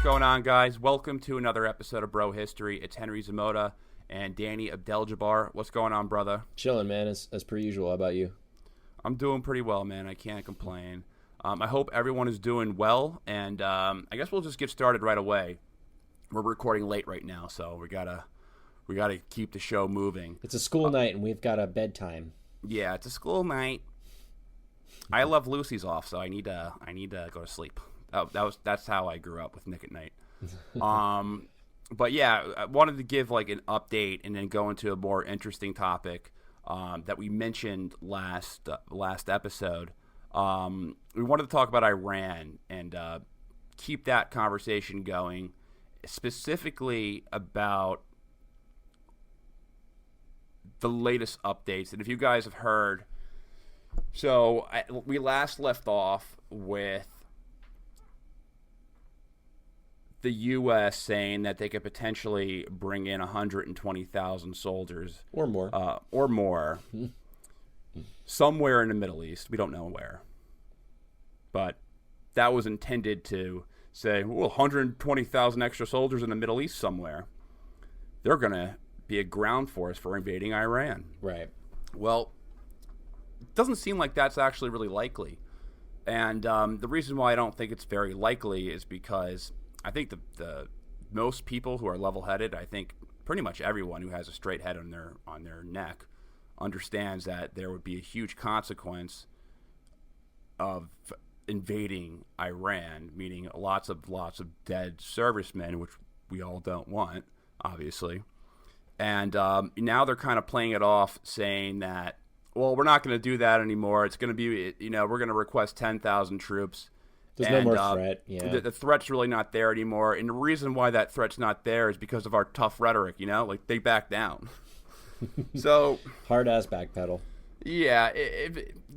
going on, guys? Welcome to another episode of Bro History. It's Henry Zamota and Danny Abdel-Jabbar. What's going on, brother? Chilling, man, as per usual. How about you? I'm doing pretty well, man. I can't complain. I hope everyone is doing well, and I guess we'll just get started right away. We're recording late right now, so we gotta keep the show moving. It's a school night, and we've got a bedtime. Yeah, it's a school night. I love Lucy's off, so I need to go to sleep. That's how I grew up with Nick at Night. But yeah, I wanted to give like an update and then go into a more interesting topic that we mentioned last episode. We wanted to talk about Iran and keep that conversation going, specifically about the latest updates. And if you guys have heard, we last left off with the U.S. saying that they could potentially bring in 120,000 soldiers. Or more. Somewhere in the Middle East. We don't know where. But that was intended to say, well, 120,000 extra soldiers in the Middle East somewhere. They're going to be a ground force for invading Iran. Right. Well, it doesn't seem like that's actually really likely. And the reason why I don't think it's very likely is because I think the most people who are level-headed, I think pretty much everyone who has a straight head on their neck understands that there would be a huge consequence of invading Iran, meaning lots of dead servicemen, which we all don't want, obviously. And now they're kind of playing it off, saying that, well, we're not going to do that anymore. It's going to be, we're going to request 10,000 troops. There's no more threat. Yeah. The threat's really not there anymore. And the reason why that threat's not there is because of our tough rhetoric, like they back down. So hard-ass backpedal. Yeah,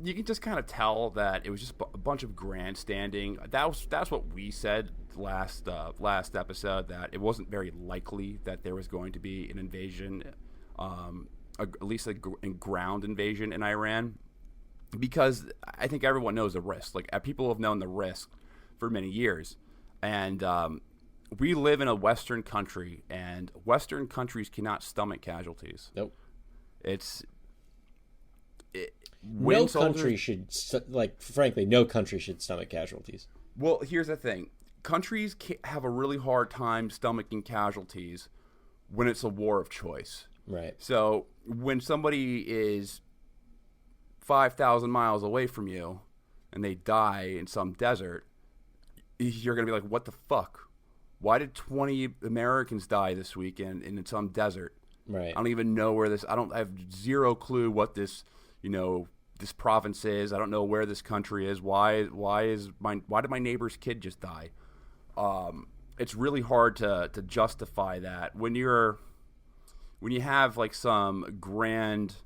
you can just kind of tell that it was just a bunch of grandstanding. That's what we said last episode, that it wasn't very likely that there was going to be an invasion, at least a ground invasion in Iran. Because I think everyone knows the risk. Like, people have known the risk for many years. And we live in a Western country, and Western countries cannot stomach casualties. Nope. No country should stomach casualties. Well, here's the thing. Countries have a really hard time stomaching casualties when it's a war of choice. Right. So when somebody is 5,000 miles away from you and they die in some desert, you're going to be like, what the fuck? Why did 20 Americans die this weekend in some desert? Right. I don't even know where I have zero clue what this, this province is. I don't know where this country is. Why did my neighbor's kid just die? It's really hard to justify that when you have like some grand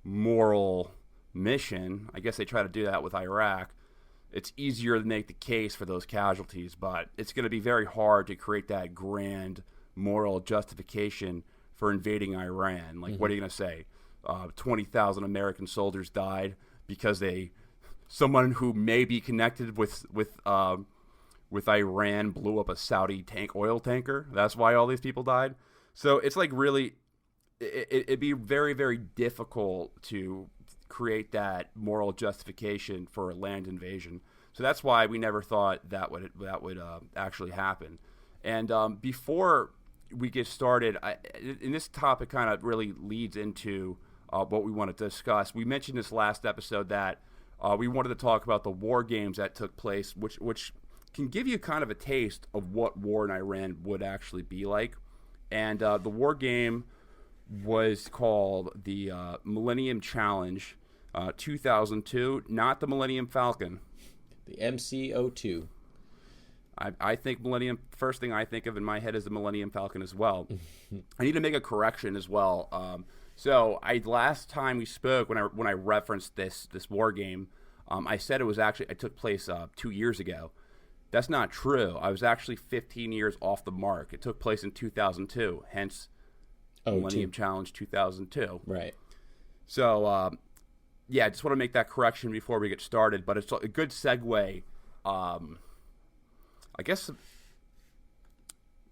moral mission. I guess they try to do that with Iraq. It's easier to make the case for those casualties, but it's going to be very hard to create that grand moral justification for invading Iran. Like, What are you going to say? 20,000 American soldiers died because someone who may be connected with Iran blew up a Saudi oil tanker. That's why all these people died. So it's like really, it'd be very, very difficult to create that moral justification for a land invasion. So that's why we never thought that would actually happen. And before we get started, and this topic kind of really leads into what we want to discuss. We mentioned this last episode that we wanted to talk about the war games that took place, which can give you kind of a taste of what war in Iran would actually be like. And the war game was called the Millennium Challenge 2002, not the Millennium Falcon. The MC02. I think Millennium, first thing I think of in my head is the Millennium Falcon as well. I need to make a correction as well. So last time we spoke, when I referenced this war game, I said it took place 2 years ago. That's not true. I was actually 15 years off the mark. It took place in 2002, hence Millennium Challenge 2002. Right. So, I just want to make that correction before we get started. But it's a good segue. I guess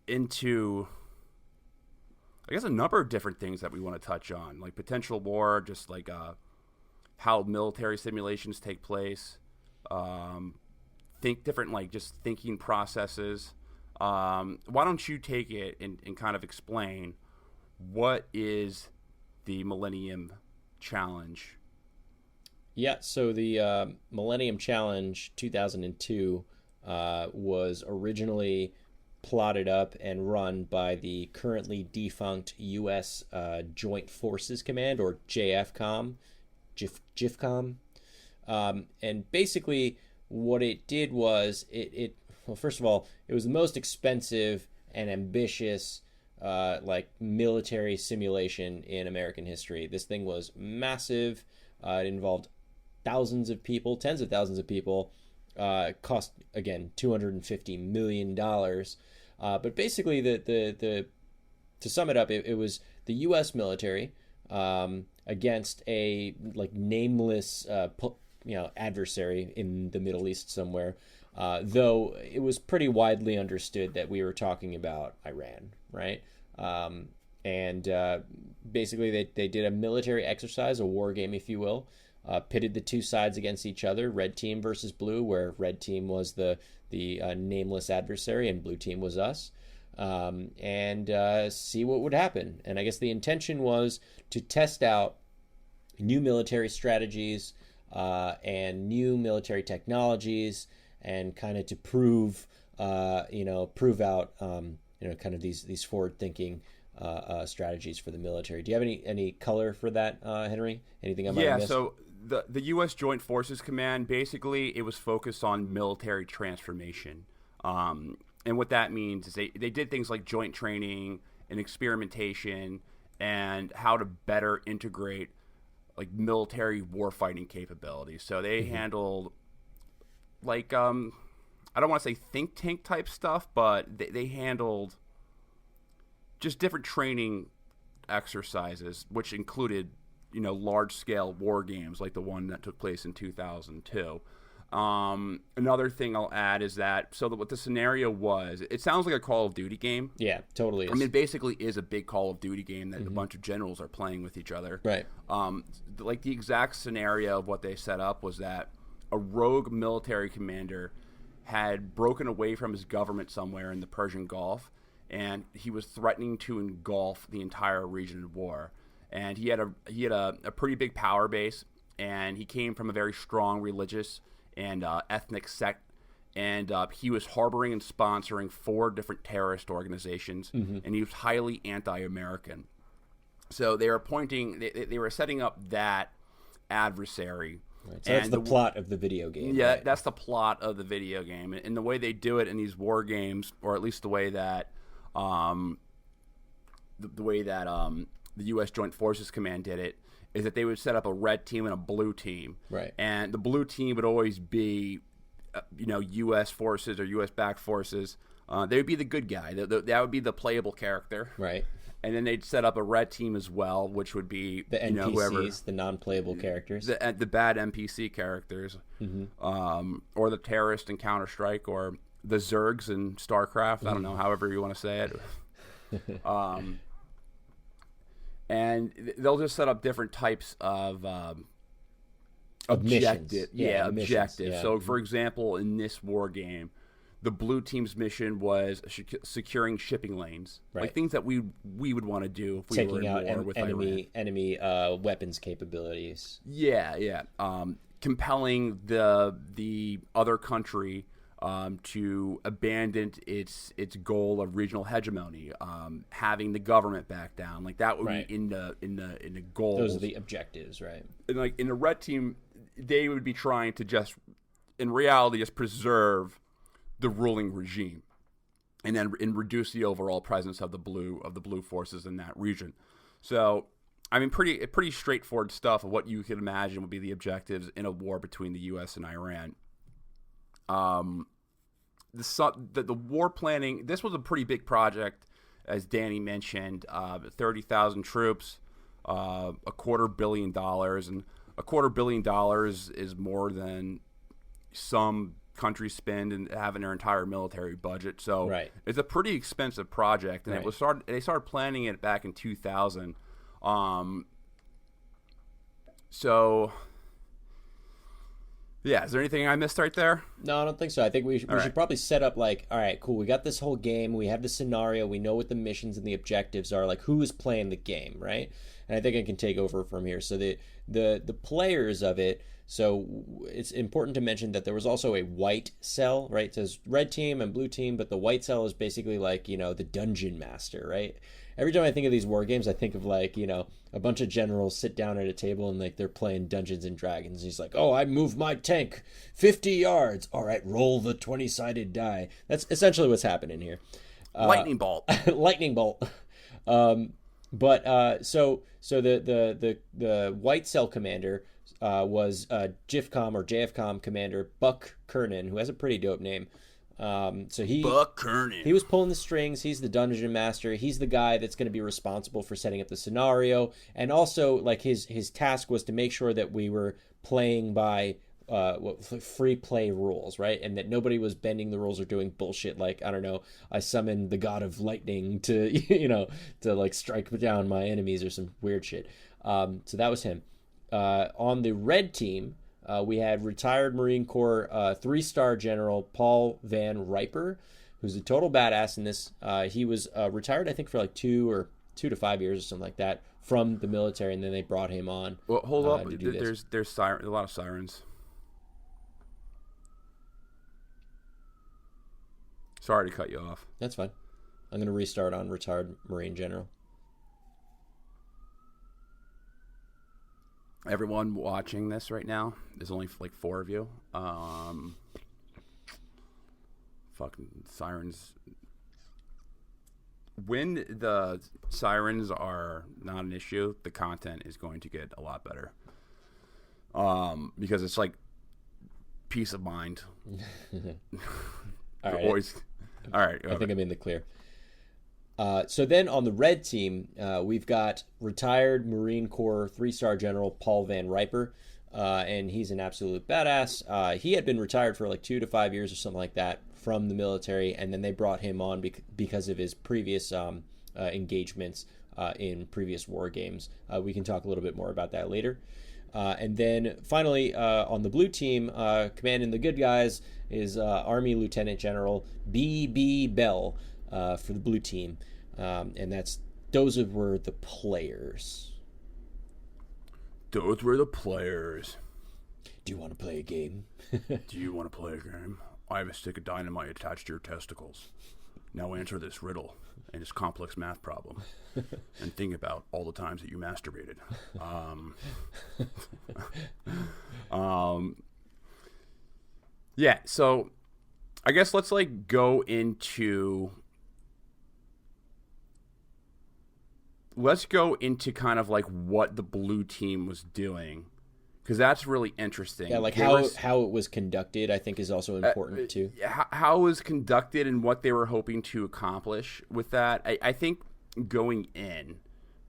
into, I guess, a number of different things that we want to touch on, like potential war, just like how military simulations take place, think different, like just thinking processes. Why don't you take it and kind of explain what is the Millennium Challenge? Yeah, so the Millennium Challenge 2002 was originally plotted up and run by the currently defunct U.S. Joint Forces Command, or JFCOM, JIFCOM. And basically what it did was, well, first of all, it was the most expensive and ambitious like military simulation in American history. This thing was massive. It involved thousands of people, tens of thousands of people. Cost, again, $250 million. But basically, the to sum it up, it was the U.S. military against a like nameless adversary in the Middle East somewhere. Though it was pretty widely understood that we were talking about Iran, right? Basically, they did a military exercise, a war game, if you will. Pitted the two sides against each other, red team versus blue, where red team was the nameless adversary and blue team was us, and see what would happen. And I guess the intention was to test out new military strategies and new military technologies, and kind of to prove out kind of these forward-thinking strategies for the military. Do you have any color for that, Henry? Anything I might have missed? Yeah, so the U.S. Joint Forces Command, basically, it was focused on military transformation. And what that means is they did things like joint training and experimentation and how to better integrate like military warfighting capabilities. So they handled like I don't want to say think tank type stuff, but they handled just different training exercises, which included large scale war games like the one that took place in 2002. Another thing I'll add is that what the scenario was, it sounds like a Call of Duty game. Yeah, totally is. I mean, it basically is a big Call of Duty game that a bunch of generals are playing with each other. Right. Like the exact scenario of what they set up was that a rogue military commander had broken away from his government somewhere in the Persian Gulf, and he was threatening to engulf the entire region of war. And he had a pretty big power base, and he came from a very strong religious and ethnic sect, and he was harboring and sponsoring 4 different terrorist organizations, and he was highly anti-American. So they were setting up that adversary. Right. So that's the plot of the video game. Yeah, right? That's the plot of the video game, and the way they do it in these war games, or at least the way that the U.S. Joint Forces Command did it, is that they would set up a red team and a blue team. Right. And the blue team would always be, U.S. forces or U.S.-backed forces. They would be the good guy. That would be the playable character. Right. And then they'd set up a red team as well, which would be the NPCs, whoever, the non-playable characters, the bad NPC characters, or the terrorist in Counter-Strike, or the Zergs in StarCraft. I don't know, however you want to say it. And they'll just set up different types of objectives. Yeah, objectives. Yeah. So, for example, in this war game, the blue team's mission was securing shipping lanes, like things that we would want to do if we were in war with enemy weapons capabilities. Yeah. Compelling the other country to abandon its goal of regional hegemony, having the government back down, like that would be in the goals. Those are the objectives, right? And like in the red team, they would be trying to just, in reality, just preserve the ruling regime, and then reduce the overall presence of the blue forces in that region. So, I mean, pretty straightforward stuff of what you could imagine would be the objectives in a war between the U.S. and Iran. The war planning, this was a pretty big project, as Danny mentioned. 30,000 troops, $250 million, and $250 million is more than some countries spend and having their entire military budget. So Right. it's a pretty expensive project, and Right. they started planning it back in 2000. So yeah, is there anything I missed right there? No, I don't think so. I think we should right. probably set up like, all right, cool. We got this whole game. We have the scenario. We know what the missions and the objectives are. Like, who is playing the game, right? And I think I can take over from here. So the players of it. So it's important to mention that there was also a white cell, right? It says red team and blue team, but the white cell is basically like, the dungeon master, right? Every time I think of these war games, I think of like, a bunch of generals sit down at a table and like they're playing Dungeons and Dragons. He's like, "Oh, I moved my tank 50 yards. All right, roll the 20-sided die." That's essentially what's happening here. Lightning bolt. Lightning bolt. So the white cell commander was JIFCOM or JFCOM commander Buck Kernan, who has a pretty dope name. Buck Kernan. He was pulling the strings. He's the dungeon master. He's the guy that's going to be responsible for setting up the scenario, and also like his task was to make sure that we were playing by free play rules, right? And that nobody was bending the rules or doing bullshit like, I don't know, I summoned the god of lightning to to like strike down my enemies or some weird shit. So that was him. On the red team, we had retired Marine Corps 3-star General Paul Van Riper, who's a total badass in this. He was retired, I think, for like 2 to 5 years or something like that from the military, and then they brought him on. Well, hold up. There's There's a lot of sirens. Sorry to cut you off. That's fine. I'm going to restart on retired Marine General. Everyone watching this right now, there's only like 4 of you. Fucking sirens. When the sirens are not an issue, the content is going to get a lot better. Because it's like peace of mind. All right. Always. All right. I think I'm in the clear. So then on the red team, we've got retired Marine Corps 3-star General Paul Van Riper, and he's an absolute badass. He had been retired for like 2 to 5 years or something like that from the military, and then they brought him on because of his previous engagements in previous war games. We can talk a little bit more about that later. And then finally, on the blue team, commanding the good guys is Army Lieutenant General B.B. Bell for the blue team. And those were the players. Those were the players. Do you want to play a game? Do you want to play a game? I have a stick of dynamite attached to your testicles. Now answer this riddle and this complex math problem. And think about all the times that you masturbated. Yeah, so I guess let's like go into kind of like what the blue team was doing, because that's really interesting. Yeah, like how it was conducted, I think, is also important too. How it was conducted and what they were hoping to accomplish with that. I think going in,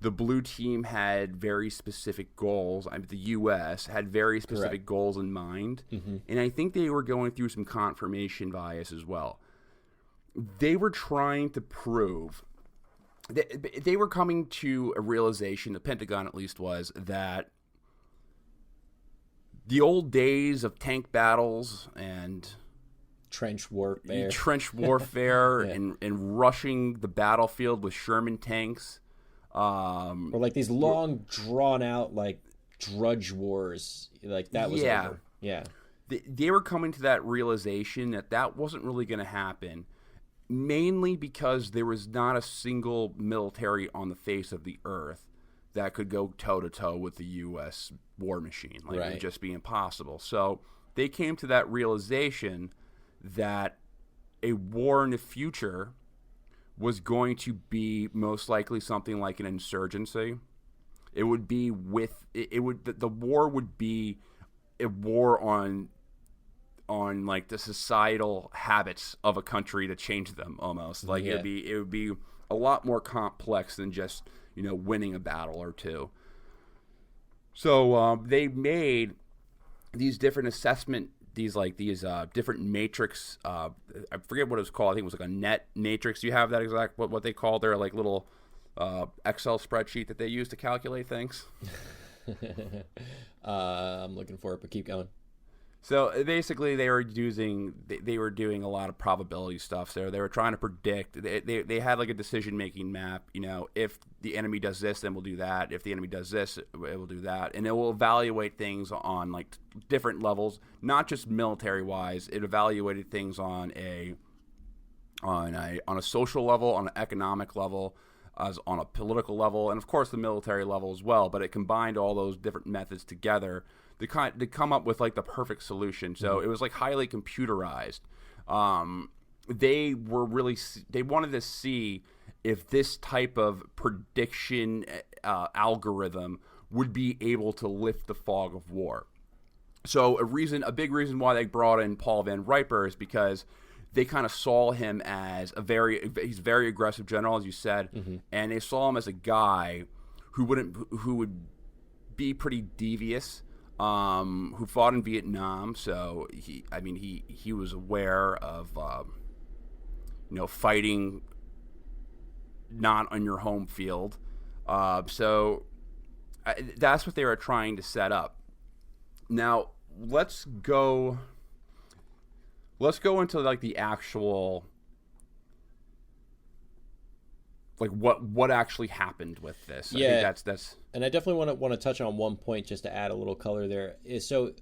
the blue team had very specific goals. The U.S. had very specific goals in mind, and I think they were going through some confirmation bias as well. They were trying to prove. They were coming to a realization, the Pentagon at least was, that the old days of tank battles and trench warfare yeah. and rushing the battlefield with Sherman tanks, or like these long drawn out like drudge wars, like that was over. Yeah, they were coming to that realization that wasn't really going to happen. Mainly because there was not a single military on the face of the earth that could go toe-to-toe with the U.S. war machine. It would just be impossible. So they came to that realization that a war in the future was going to be most likely something like an insurgency. It would be the war would be a war on like the societal habits of a country to change them almost. Like it would be a lot more complex than just, winning a battle or two. So they made these different assessment these different matrix. I forget what it was called. I think it was like a net matrix. Do you have that exact what they call their like little Excel spreadsheet that they use to calculate things? I'm looking for it, but keep going. So basically, they were doing a lot of probability stuff. So they were trying to predict. They had like a decision making map. You know, if the enemy does this, then we'll do that. If the enemy does this, it will do that, and it will evaluate things on like different levels, not just military wise. It evaluated things on a social level, on an economic level, as on a political level, and of course the military level as well. But it combined all those different methods together to come up with like the perfect solution. So it was like highly computerized. They wanted to see if this type of prediction algorithm would be able to lift the fog of war. So a big reason why they brought in Paul Van Riper is because they kind of saw him as he's a very aggressive general, as you said, and they saw him as a guy who would be pretty devious, who fought in Vietnam. So he was aware of fighting not on your home field. So that's what they were trying to set up. Now let's go into like the actual, like what actually happened with this. Yeah, I think that's and I definitely want to touch on one point just to add a little color there. So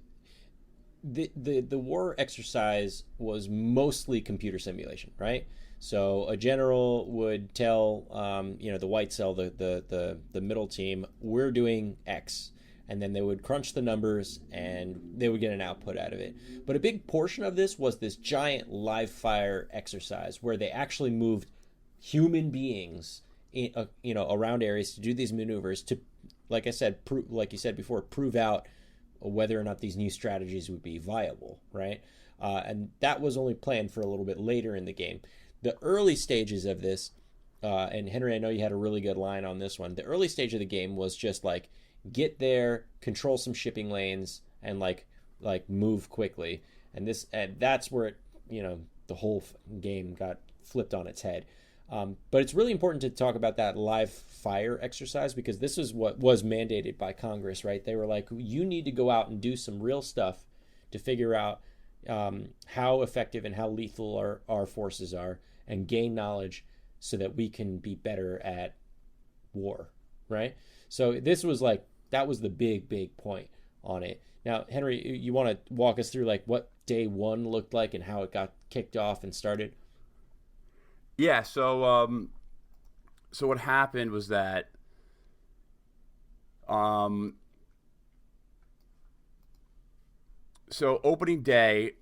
the war exercise was mostly computer simulation, right? So a general would tell the white cell, the middle team, we're doing X. And then they would crunch the numbers and they would get an output out of it. But a big portion of this was this giant live fire exercise where they actually moved human beings around areas to do these maneuvers to, like I said, like you said before, prove out whether or not these new strategies would be viable, right? And that was only planned for a little bit later in the game. The early stages of this, and Henry, I know you had a really good line on this one. The early stage of the game was just like, get there, control some shipping lanes, and like move quickly. And that's where the whole game got flipped on its head. But it's really important to talk about that live fire exercise because this is what was mandated by Congress, right? They were like, you need to go out and do some real stuff to figure out how effective and how lethal our forces are and gain knowledge so that we can be better at war, right? So this was like, that was the big point on it. Now, Henry, you want to walk us through like what day one looked like and how it got kicked off and started? Yeah. So what happened was that so opening day,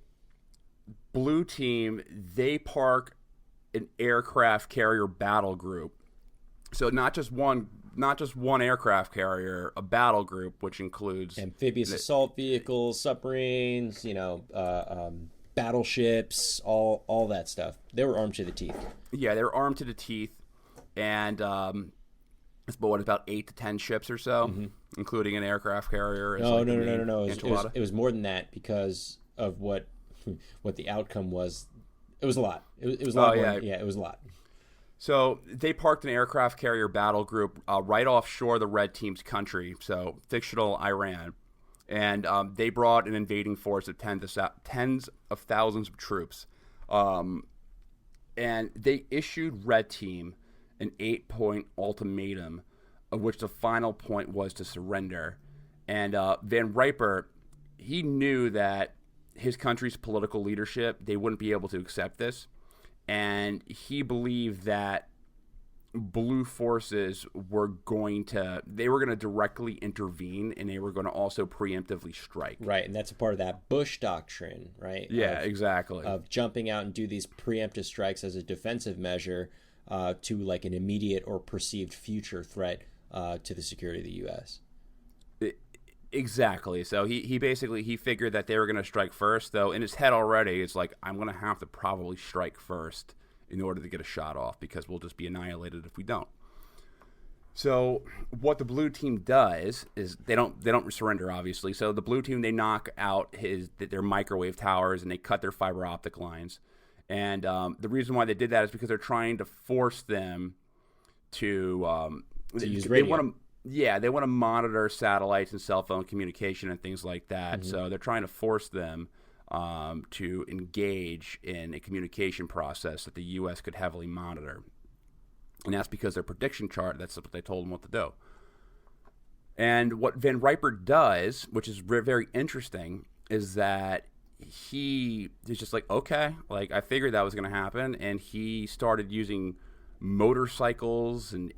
blue team, they park an aircraft carrier battle group. So not just one aircraft carrier, a battle group, which includes amphibious assault vehicles, submarines, battleships, all that stuff. They were armed to the teeth. Yeah, they were armed to the teeth, and it's about 8 to 10 ships or so, including an aircraft carrier. No. It was more than that because of what the outcome was. It was a lot. It was a lot. It was a lot. So they parked an aircraft carrier battle group right offshore the red team's country, so fictional Iran. And they brought an invading force of tens of thousands of troops. And they issued red team an 8-point ultimatum, of which the final point was to surrender. And Van Riper, he knew that his country's political leadership, they wouldn't be able to accept this. And he believed that blue forces were going to directly intervene, and they were going to also preemptively strike. Right, and that's a part of that Bush doctrine, right? Yeah, exactly. Of jumping out and do these preemptive strikes as a defensive measure to like an immediate or perceived future threat to the security of the U.S. Exactly. So he basically figured that they were going to strike first, though in his head already it's like, I'm going to have to probably strike first in order to get a shot off because we'll just be annihilated if we don't. So what the blue team does is they don't surrender, obviously. So the blue team, they knock out their microwave towers and they cut their fiber optic lines. And the reason why they did that is because they're trying to force them to use radio. They want to monitor satellites and cell phone communication and things like that. Mm-hmm. So they're trying to force them to engage in a communication process that the U.S. could heavily monitor. And that's because their prediction chart, that's what they told them what to do. And what Van Riper does, which is very interesting, is that he is just like, okay, like I figured that was going to happen. And he started using motorcycles and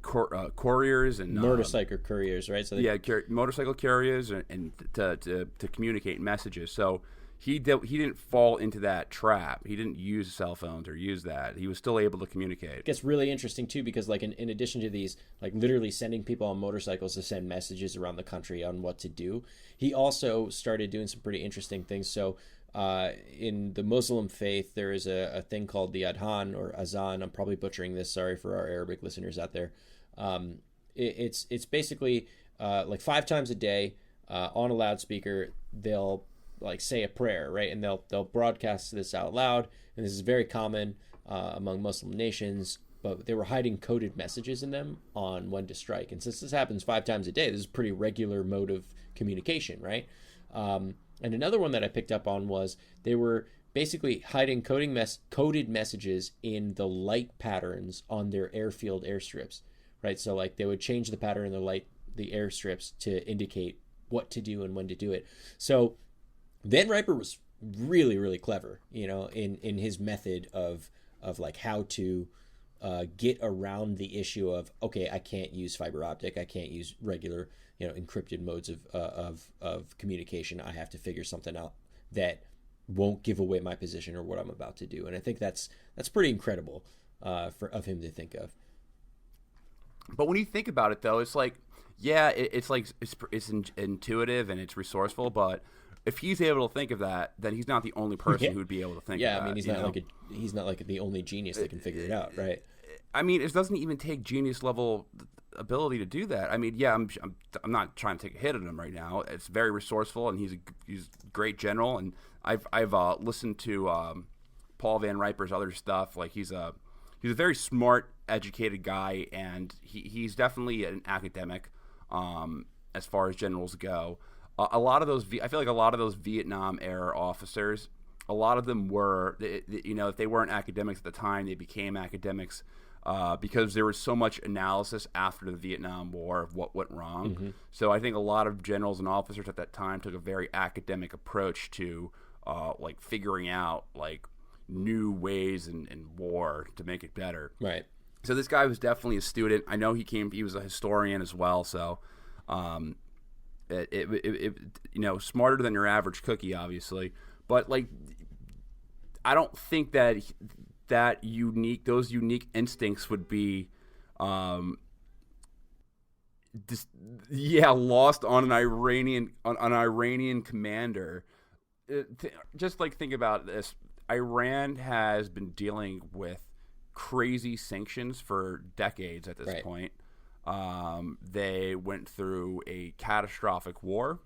couriers and motorcycle couriers, right? So motorcycle carriers and to communicate messages. So he didn't fall into that trap. He didn't use cell phones or use that. He was still able to communicate. It gets really interesting too, because like in addition to these, like literally sending people on motorcycles to send messages around the country on what to do, he also started doing some pretty interesting things. So in the Muslim faith, there is a thing called the adhan or azan. I'm probably butchering this. Sorry for our Arabic listeners out there. It's basically like 5 times a day on a loudspeaker, they'll like say a prayer, right? And they'll broadcast this out loud. And this is very common among Muslim nations, but they were hiding coded messages in them on when to strike. And since this happens 5 times a day, this is a pretty regular mode of communication, right? And another one that I picked up on was they were basically hiding coded messages in the light patterns on their airfield airstrips, right? So like they would change the pattern in the airstrips to indicate what to do and when to do it. So Van Riper was really, really clever, in his method of like how to get around the issue of, okay, I can't use fiber optic, I can't use regular, encrypted modes of communication. I have to figure something out that won't give away my position or what I'm about to do. And I think that's pretty incredible of him to think of. But when you think about it, though, it's like, yeah, it's intuitive and it's resourceful, but if he's able to think of that, then he's not the only person who would be able to think of that. Yeah, I mean, he's not like the only genius that can figure it out, right? I mean, it doesn't even take genius level ability to do that. I mean, yeah, I'm not trying to take a hit at him right now. It's very resourceful, and he's a great general. And I've listened to Paul Van Riper's other stuff. Like he's a very smart, educated guy, and he's definitely an academic as far as generals go. A lot of those, I feel like a lot of those Vietnam era officers, a lot of them were, if they weren't academics at the time, they became academics because there was so much analysis after the Vietnam War of what went wrong. Mm-hmm. So I think a lot of generals and officers at that time took a very academic approach to like figuring out like new ways in war to make it better. Right. So this guy was definitely a student. I know he was a historian as well. So, smarter than your average cookie, obviously, but like, I don't think that those unique instincts would be, lost on an Iranian commander. Just like think about this. Iran has been dealing with crazy sanctions for decades at this point. They went through a catastrophic war.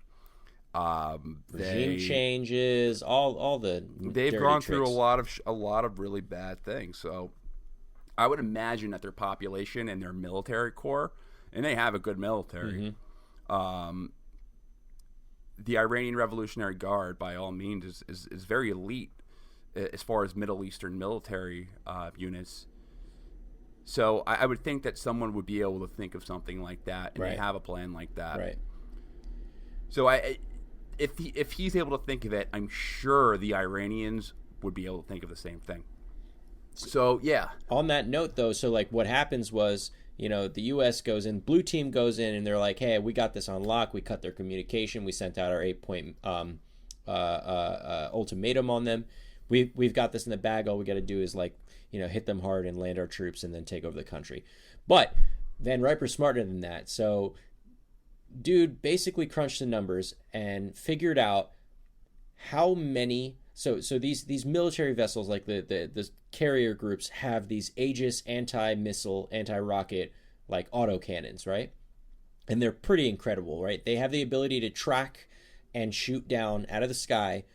Regime changes, all the they've gone through a lot of really bad things. So I would imagine that their population and their military core, and they have a good military. Mm-hmm. The Iranian Revolutionary Guard, by all means, is very elite as far as Middle Eastern military units. So I would think that someone would be able to think of something like that, and they have a plan like that. Right. So if he's able to think of it, I'm sure the Iranians would be able to think of the same thing. So yeah. On that note, though, so like what happens was, the U.S. goes in, blue team goes in, and they're like, hey, we got this on lock. We cut their communication. We sent out our 8-point ultimatum on them. We've got this in the bag. All we got to do is like, hit them hard and land our troops and then take over the country. But Van Riper's smarter than that. So dude basically crunched the numbers and figured out how many So these military vessels, like the carrier groups, have these Aegis anti-missile, anti-rocket like autocannons, right? And they're pretty incredible, right? They have the ability to track and shoot down out of the sky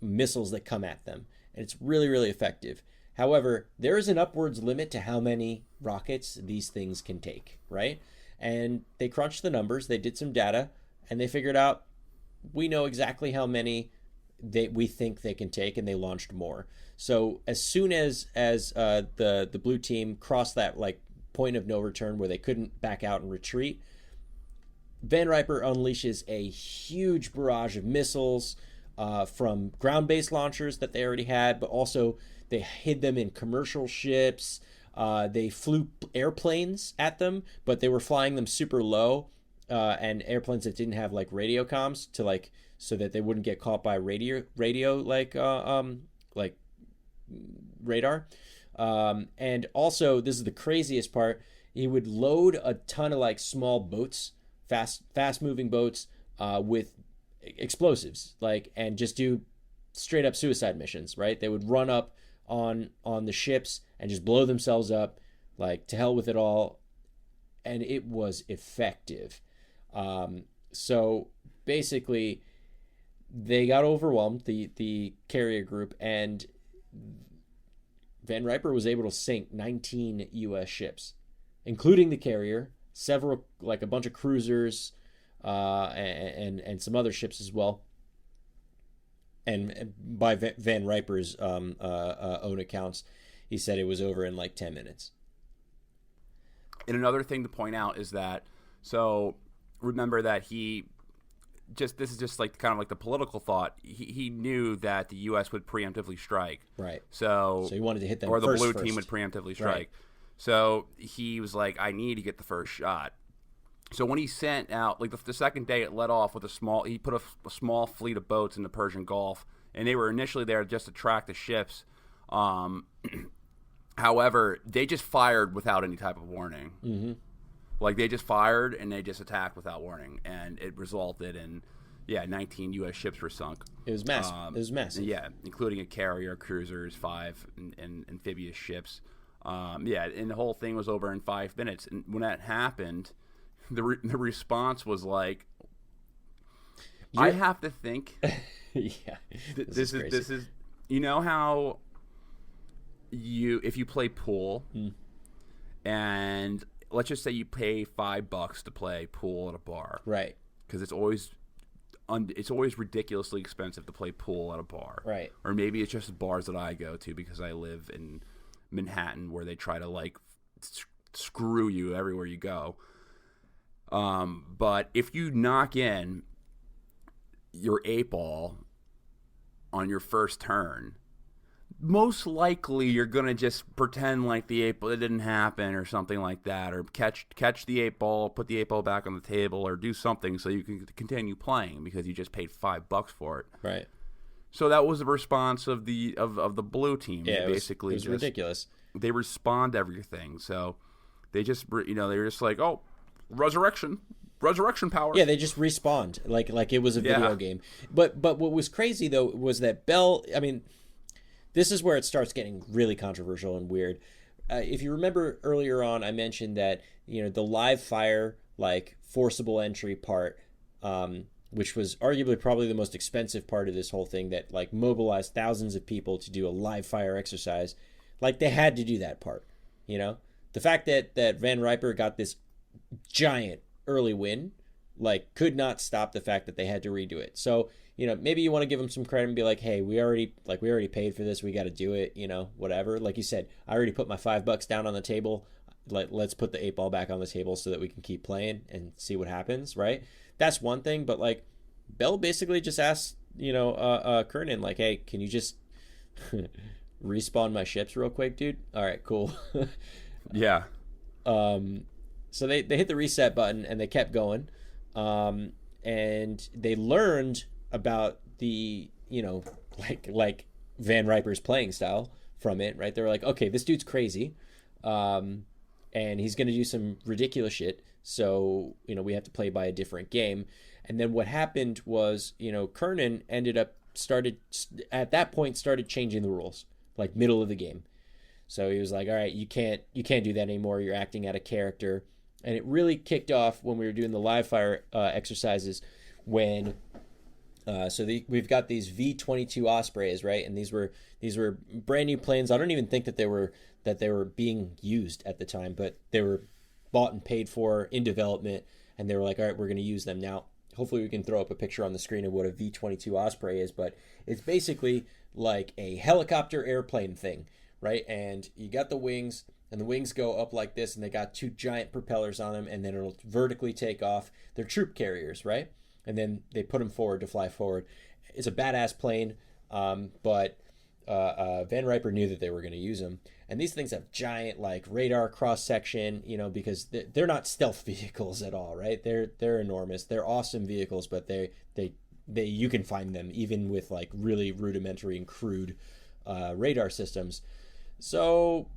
missiles that come at them, and it's really, really effective. However, there is an upwards limit to how many rockets these things can take, right? And they crunched the numbers, they did some data, and they figured out we know exactly how many we think they can take, and they launched more. So as soon as the blue team crossed that like point of no return where they couldn't back out and retreat, Van Riper unleashes a huge barrage of missiles from ground-based launchers that they already had, but also they hid them in commercial ships. They flew airplanes at them, but they were flying them super low, and airplanes that didn't have like radio comms to like so that they wouldn't get caught by radio like radar. And also, this is the craziest part, he would load a ton of like small boats, fast moving boats, with explosives, like, and just do straight up suicide missions, right? They would run up on the ships and just blow themselves up, like, to hell with it all. And it was effective. So basically they got overwhelmed, the carrier group, and Van Riper was able to sink 19 U.S. ships, including the carrier, several, like a bunch of cruisers, and some other ships as well. And by Van Riper's own accounts, he said it was over in like 10 minutes. And another thing to point out is that, so remember that this is just like kind of like the political thought. He knew that the U.S. would preemptively strike. Right. So he wanted to hit them or the first. blue team would preemptively strike. Right. So he was like, I need to get the first shot. So when he sent out, like the second day, it let off with he put a small fleet of boats in the Persian Gulf, and they were initially there just to track the ships. However, they just fired without any type of warning. Mm-hmm. Like, they just fired and they just attacked without warning, and it resulted in, 19 U.S. ships were sunk. It was massive. Yeah, including a carrier, cruisers, 5 and amphibious ships. And the whole thing was over in 5 minutes. And when that happened, the response was like, I have to think. Yeah, this is you know how if you play pool, and let's just say you pay $5 to play pool at a bar, right? Because it's always ridiculously expensive to play pool at a bar, right? Or maybe it's just bars that I go to because I live in Manhattan, where they try to like screw you everywhere you go. But if you knock in your 8-ball on your first turn, most likely you're gonna just pretend like the 8-ball, it didn't happen or something like that, or catch the 8-ball, put the 8-ball back on the table, or do something so you can continue playing because you just paid $5 for it. Right. So that was the response of the blue team. Yeah, it was ridiculous. They respond to everything. So they just they were just like, oh, resurrection power. Yeah, they just respawned like it was a video game. But what was crazy though was that Bell. I mean, this is where it starts getting really controversial and weird. If you remember earlier on, I mentioned that the live fire, like, forcible entry part, which was arguably probably the most expensive part of this whole thing, that like mobilized thousands of people to do a live fire exercise. Like, they had to do that part. The fact that Van Riper got this giant early win, like, could not stop the fact that they had to redo it. So maybe you want to give them some credit and be like, hey, we already paid for this, we got to do it, whatever. Like you said, I already put my $5 down on the table, let's put the 8-ball back on the table so that we can keep playing and see what happens, right? That's one thing. But like, Bell basically just asked Kernan, like, hey, can you just respawn my ships real quick, dude? All right, cool. Yeah. So they hit the reset button and they kept going, and they learned about the like Van Riper's playing style from it, right? They were like, okay, this dude's crazy, and he's gonna do some ridiculous shit, so we have to play by a different game. And then what happened was, Kernan ended up at that point started changing the rules, like middle of the game. So he was like, all right, you can't do that anymore. You're acting out of character. And it really kicked off when we were doing the live fire exercises when we've got these V22 Ospreys, right? And these were brand new planes. I don't even think that they were being used at the time, but they were bought and paid for in development, and they were like, all right, we're going to use them. Now, hopefully we can throw up a picture on the screen of what a V22 Osprey is, but it's basically like a helicopter airplane thing, right? And you got the wings, and the wings go up like this, and they got two giant propellers on them, and then it'll vertically take off. They're troop carriers, right? And then they put them forward to fly forward. It's a badass plane, but Van Riper knew that they were going to use them. And these things have giant like radar cross section, because they're not stealth vehicles at all, right? They're enormous. They're awesome vehicles, but they you can find them even with like really rudimentary and crude radar systems. So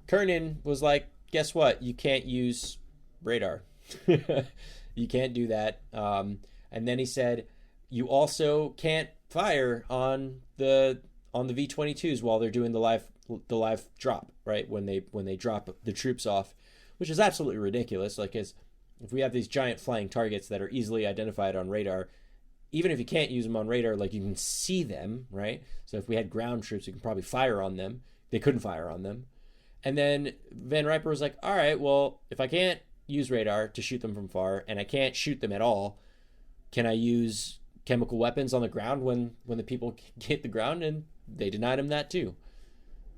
Kernan was like, guess what? You can't use radar. You can't do that. And then he said, you also can't fire on the V-22s while they're doing the live drop, right? When they drop the troops off, which is absolutely ridiculous. Like, if we have these giant flying targets that are easily identified on radar, even if you can't use them on radar, like you can see them, right? So if we had ground troops, we can probably fire on them. They couldn't fire on them. And then Van Riper was like, all right, well, if I can't use radar to shoot them from far and I can't shoot them at all, can I use chemical weapons on the ground when the people hit the ground? And they denied him that too,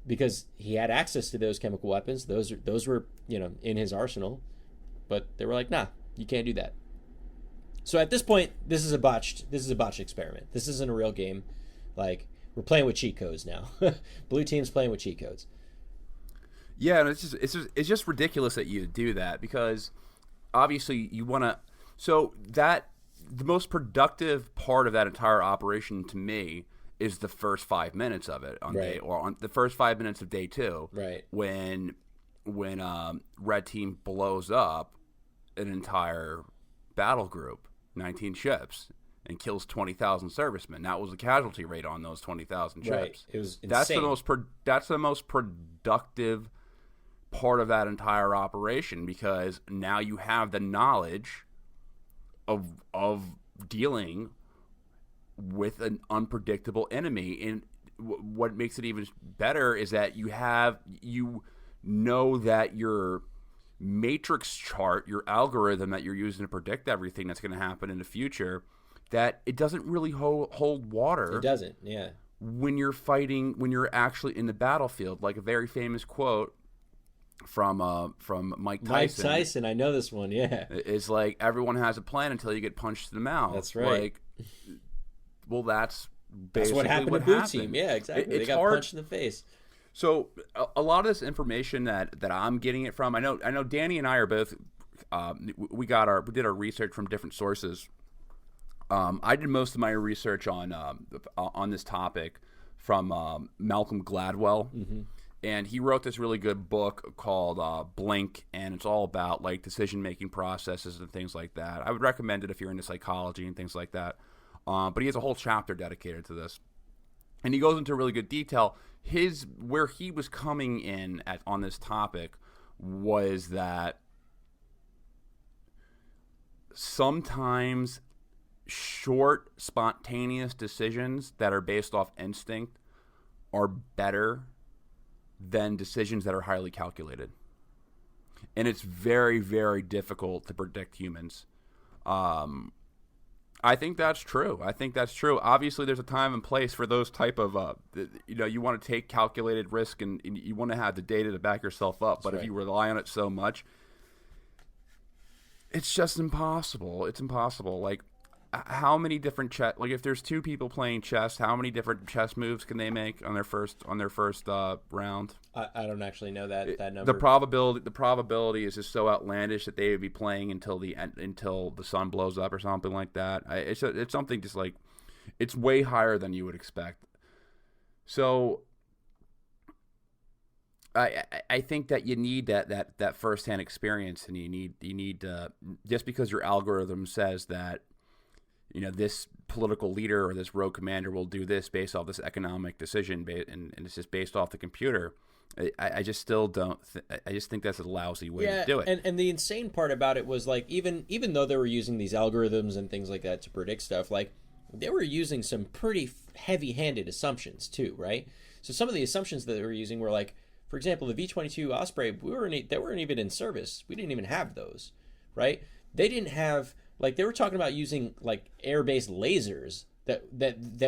because he had access to those chemical weapons. Those were in his arsenal, but they were like, nah, you can't do that. So at this point, this is a botched experiment. This isn't a real game. Like, we're playing with cheat codes now. Blue team's playing with cheat codes. Yeah, and it's just ridiculous that you do that, because obviously you want to. So the most productive part of that entire operation to me is the first 5 minutes of it on the first 5 minutes of day 2, right? When red team blows up an entire battle group, 19 ships, and kills 20,000 servicemen. That was the casualty rate on those 20,000 ships. Right. It was insane. That's the most productive part of that entire operation, because now you have the knowledge of dealing with an unpredictable enemy. And what makes it even better is that you know that your matrix chart, your algorithm that you're using to predict everything that's going to happen in the future, that it doesn't really hold water. It doesn't, yeah. When you're actually in the battlefield. Like a very famous quote from Mike Tyson. Mike Tyson, I know this one, yeah. It's like, everyone has a plan until you get punched in the mouth. That's right. Like, well, that's what happened to Blue Team. Yeah, exactly. They got punched in the face. So a lot of this information that I'm getting it from, I know Danny and I are both we did our research from different sources. I did most of my research on this topic from Malcolm Gladwell. Mm-hmm. And he wrote this really good book called Blink, and it's all about like decision-making processes and things like that. I would recommend it if you're into psychology and things like that. But he has a whole chapter dedicated to this, and he goes into really good detail. Where he was coming in on this topic was that sometimes short, spontaneous decisions that are based off instinct are better than decisions that are highly calculated. And it's very, very difficult to predict humans. I think that's true. Obviously, there's a time and place for those type of, you want to take calculated risk and you want to have the data to back yourself up. But if you rely on it so much, it's just impossible. It's impossible. Like, how many different chess? Like, if there's two people playing chess, how many different chess moves can they make on their first round? I don't actually know that number. The probability is just so outlandish that they would be playing until the sun blows up or something like that. It's something just like, it's way higher than you would expect. So I think that you need that firsthand experience, and you need just because your algorithm says that this political leader or this rogue commander will do this based off this economic decision, and it's just based off the computer. I just still don't. I just think that's a lousy way to do it. And the insane part about it was like even though they were using these algorithms and things like that to predict stuff, like they were using some pretty heavy-handed assumptions too, right? So some of the assumptions that they were using were like, for example, the V22 Osprey, they weren't even in service. We didn't even have those, right? They didn't have, like, they were talking about using like air-based lasers that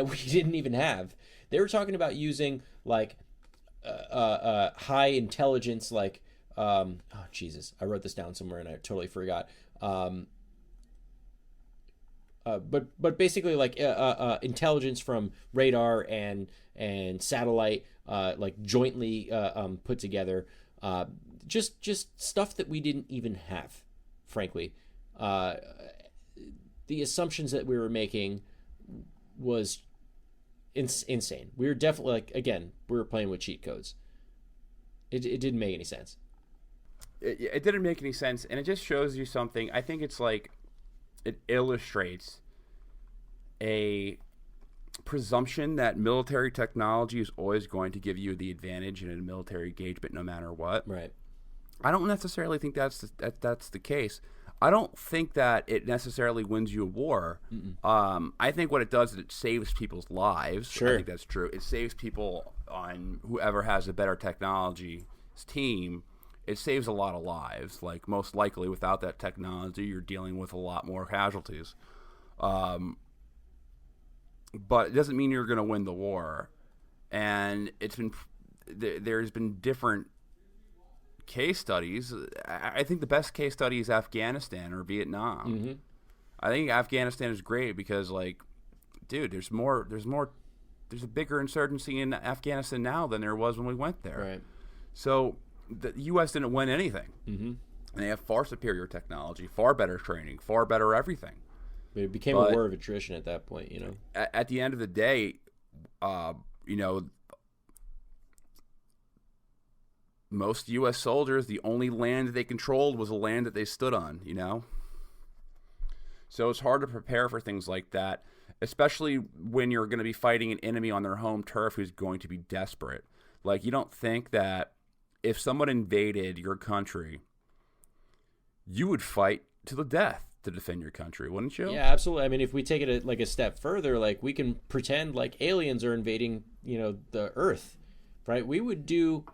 we didn't even have. They were talking about using like high intelligence, like oh Jesus, I wrote this down somewhere and I totally forgot. But basically like intelligence from radar and satellite, like jointly put together, just stuff that we didn't even have, frankly. The assumptions that we were making was insane. We were definitely, like, again, we were playing with cheat codes. It didn't make any sense. It didn't make any sense, and it just shows you something. I think it's like it illustrates a presumption that military technology is always going to give you the advantage in a military engagement no matter what. Right. I don't necessarily think that's the case. I don't think that it necessarily wins you a war. I think what it does is it saves people's lives. Sure. I think that's true. It saves people on whoever has a better technology's team. It saves a lot of lives. Like, most likely, without that technology, you're dealing with a lot more casualties. But it doesn't mean you're going to win the war. And there's been different case studies. I think the best case study is Afghanistan or Vietnam. Mm-hmm. I think Afghanistan is great because, like, dude, there's a bigger insurgency in Afghanistan now than there was when we went there. Right. So the U.S. didn't win anything. Mm-hmm. And they have far superior technology, far better training, far better everything. It became a war of attrition at that point, At the end of the day, most U.S. soldiers, the only land they controlled was a land that they stood on, So it's hard to prepare for things like that, especially when you're going to be fighting an enemy on their home turf who's going to be desperate. Like, you don't think that if someone invaded your country, you would fight to the death to defend your country, wouldn't you? Yeah, absolutely. I mean, if we take it a step further, like, we can pretend like aliens are invading, the Earth, right? We would do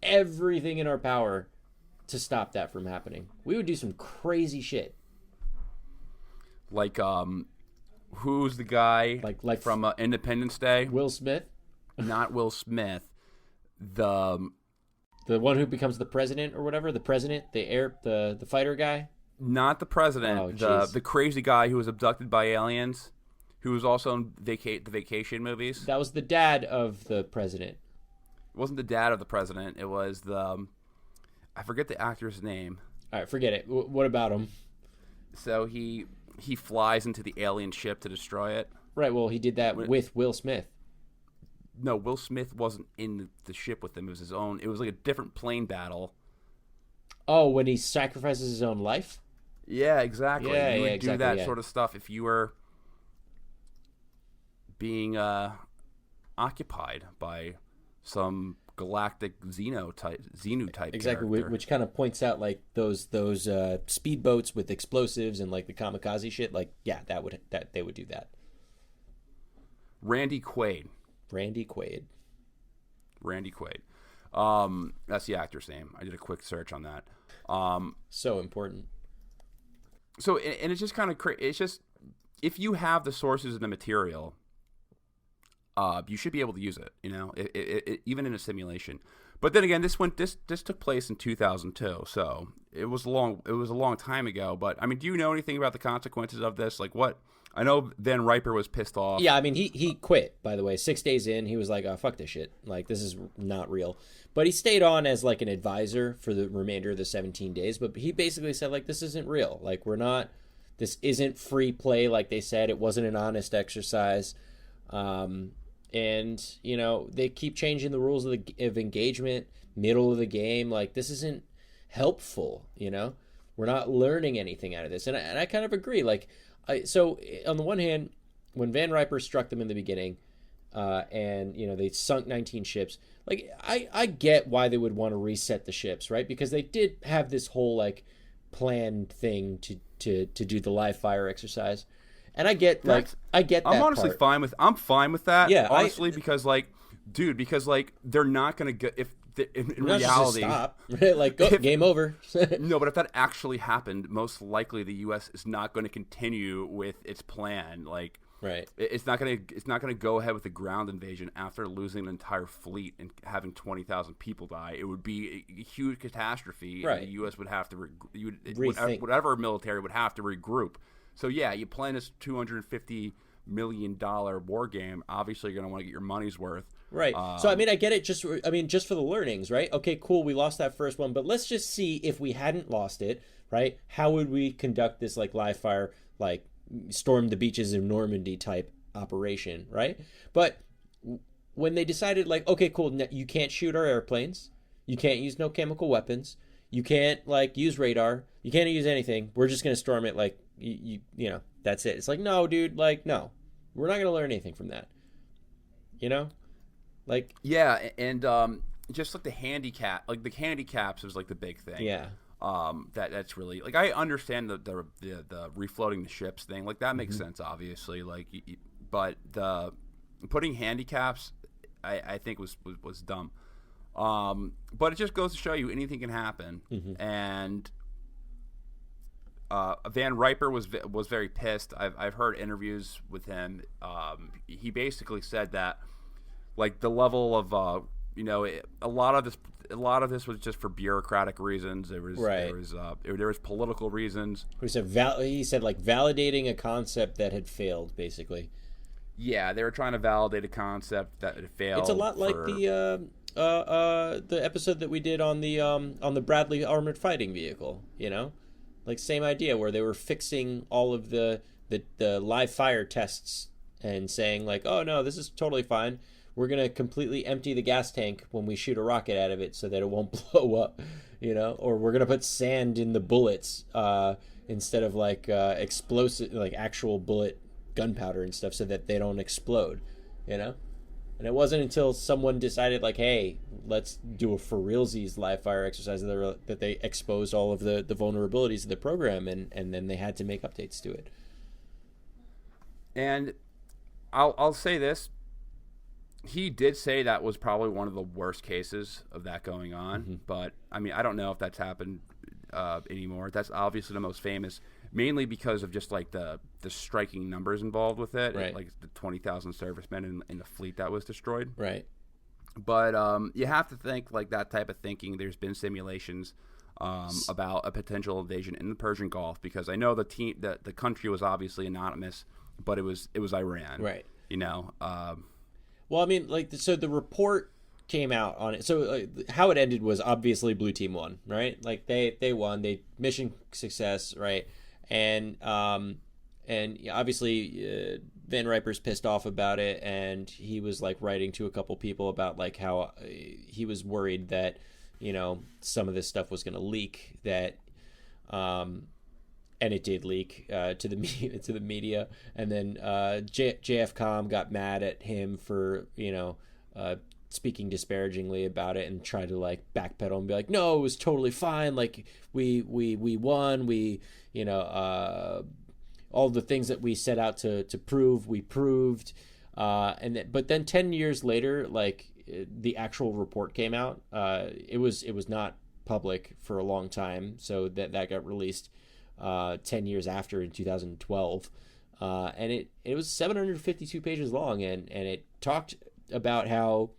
everything in our power to stop that from happening. We would do some crazy shit. Like, who's the guy like from Independence Day? Will Smith? Not Will Smith. The one who becomes the president or whatever. The president, the fighter guy. Not the president. The crazy guy who was abducted by aliens, who was also in the vacation movies. That was the dad of the president. It wasn't the dad of the president. It was I forget the actor's name. All right, forget it. What about him? So he flies into the alien ship to destroy it. Right. Well, he did that with Will Smith. No, Will Smith wasn't in the ship with him. It was his own. It was like a different plane battle. Oh, when he sacrifices his own life? Yeah, exactly. Yeah, you would exactly, do that sort of stuff if you were being occupied by some galactic Xenu type exactly, character. Which kind of points out like those speedboats with explosives and like the kamikaze shit. Like, yeah, they would do that. Randy Quaid. That's the actor's name. I did a quick search on that. So important. So, and it's just kind of crazy. It's just, if you have the sources and the material, you should be able to use it, even in a simulation. But then again, this took place in 2002, so it was a long time ago. But I mean, do you know anything about the consequences of this? Like, what? I know Van Riper was pissed off. Yeah, I mean, he quit, by the way. 6 days in, he was like, oh, fuck this shit. Like, this is not real. But he stayed on as, like, an advisor for the remainder of the 17 days. But he basically said, like, this isn't real. Like, this isn't free play, like they said. It wasn't an honest exercise. And, they keep changing the rules of engagement, middle of the game. Like, this isn't helpful, We're not learning anything out of this. And I kind of agree. Like, So on the one hand, when Van Riper struck them in the beginning, and they sunk 19 ships. Like I get why they would want to reset the ships, right? Because they did have this whole like planned thing to do the live fire exercise, and I get that. I'm honestly fine with that. Yeah, honestly, because they're not gonna go if. In reality, stop. Like game over. No, but if that actually happened, most likely the U.S. is not going to continue with its plan. Like, right, it's not going to go ahead with the ground invasion after losing an entire fleet and having 20,000 people die. It would be a huge catastrophe. Right, and the U.S. would have to rethink. military would have to regroup. So yeah, you plan this $250 million war game. Obviously, you're going to want to get your money's worth. Right. So, I mean, I get it. Just for the learnings, right? Okay, cool. We lost that first one, but let's just see if we hadn't lost it, right? How would we conduct this like live fire, like storm the beaches of Normandy type operation, right? But when they decided like, okay, cool, you can't shoot our airplanes. You can't use no chemical weapons. You can't like use radar. You can't use anything. We're just going to storm it like, you know, that's it. It's like, no, dude, like, no, we're not going to learn anything from that. You know? Like, yeah, and just like the handicaps was like the big thing. Yeah. That's really like I understand the refloating the ships thing. Like that makes sense, obviously. Like, but the putting handicaps, I think was dumb. But it just goes to show you anything can happen. And Van Riper was very pissed. I've heard interviews with him. He basically said that. Like the level of, a lot of this was just for bureaucratic reasons. There was political reasons. He said like validating a concept that had failed, basically. Yeah, they were trying to validate a concept that had failed. It's a lot like the episode that we did on the Bradley armored fighting vehicle. You know, like same idea where they were fixing all of the live fire tests and saying like, oh no, this is totally fine. We're going to completely empty the gas tank when we shoot a rocket out of it so that it won't blow up, or we're going to put sand in the bullets instead of like explosive, like actual bullet gunpowder and stuff so that they don't explode, And it wasn't until someone decided like, hey, let's do a for realsies live fire exercise that they exposed all of the vulnerabilities of the program and then they had to make updates to it. And I'll say this. He did say that was probably one of the worst cases of that going on, but I mean, I don't know if that's happened anymore. That's obviously the most famous, mainly because of just like the striking numbers involved with it, right. Like the 20,000 servicemen in the fleet that was destroyed. Right. But you have to think like that type of thinking. There's been simulations about a potential invasion in the Persian Gulf because I know the country was obviously anonymous, but it was Iran, right? Well, I mean, like, so the report came out on it. So how it ended was obviously Blue Team won, right? Like they won, they mission success, right? And obviously Van Riper's pissed off about it, and he was like writing to a couple people about like how he was worried that some of this stuff was going to leak, that and it did leak to the media, and then JFCom got mad at him for speaking disparagingly about it and tried to like backpedal and be like, no, it was totally fine. Like we won. We all the things that we set out to prove, we proved. But then 10 years later, like the actual report came out. It was not public for a long time, so that got released 10 years after in 2012, and it was 752 pages long, and it talked about how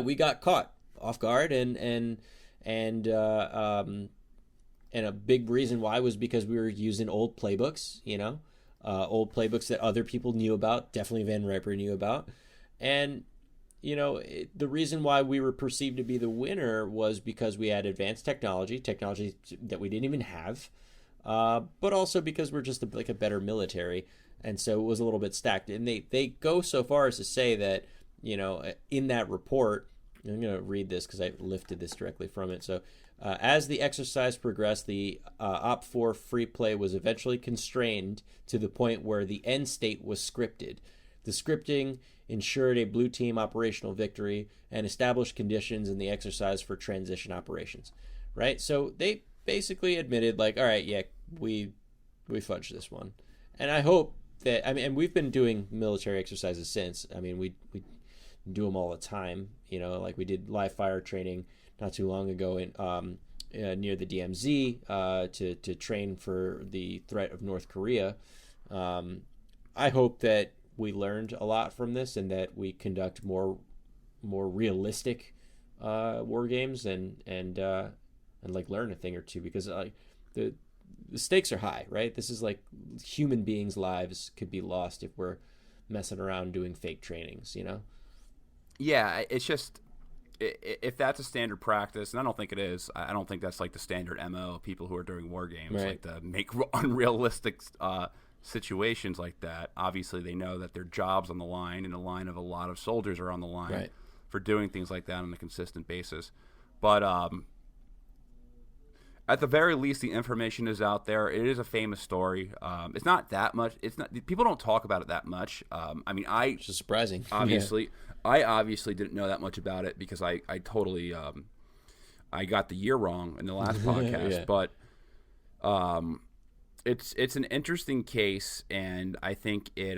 we got caught off guard, and a big reason why was because we were using old playbooks, old playbooks that other people knew about, definitely Van Riper knew about, and the reason why we were perceived to be the winner was because we had advanced technology that we didn't even have. But also because we're just a better military, and so it was a little bit stacked. And they go so far as to say that, in that report, I'm going to read this because I lifted this directly from it. So As the exercise progressed, the Op4 free play was eventually constrained to the point where the end state was scripted. The scripting ensured a blue team operational victory and established conditions in the exercise for transition operations. Right? So they basically admitted, like, all right, yeah, we fudged this one. And I hope that, I mean, and we've been doing military exercises since. I mean, we do them all the time. You know, like we did live fire training not too long ago in near the DMZ to train for the threat of North Korea. I hope that we learned a lot from this and that we conduct more realistic war games and like learn a thing or two, because the stakes are high, right? This is like human beings' lives could be lost if we're messing around doing fake trainings, you know? Yeah, it's just, if that's a standard practice, and I don't think it is, I don't think that's like the standard MO of people who are doing war games, right, like to make unrealistic situations like that. Obviously, they know that their job's on the line, and the line of a lot of soldiers are on the line, right, for doing things like that on a consistent basis. But at the very least, the information is out there. It is a famous story. It's not that much. It's not. People don't talk about it that much. I mean, which is surprising. Obviously, I obviously didn't know that much about it because I totally I got the year wrong in the last podcast. Yeah. But it's an interesting case, and I think it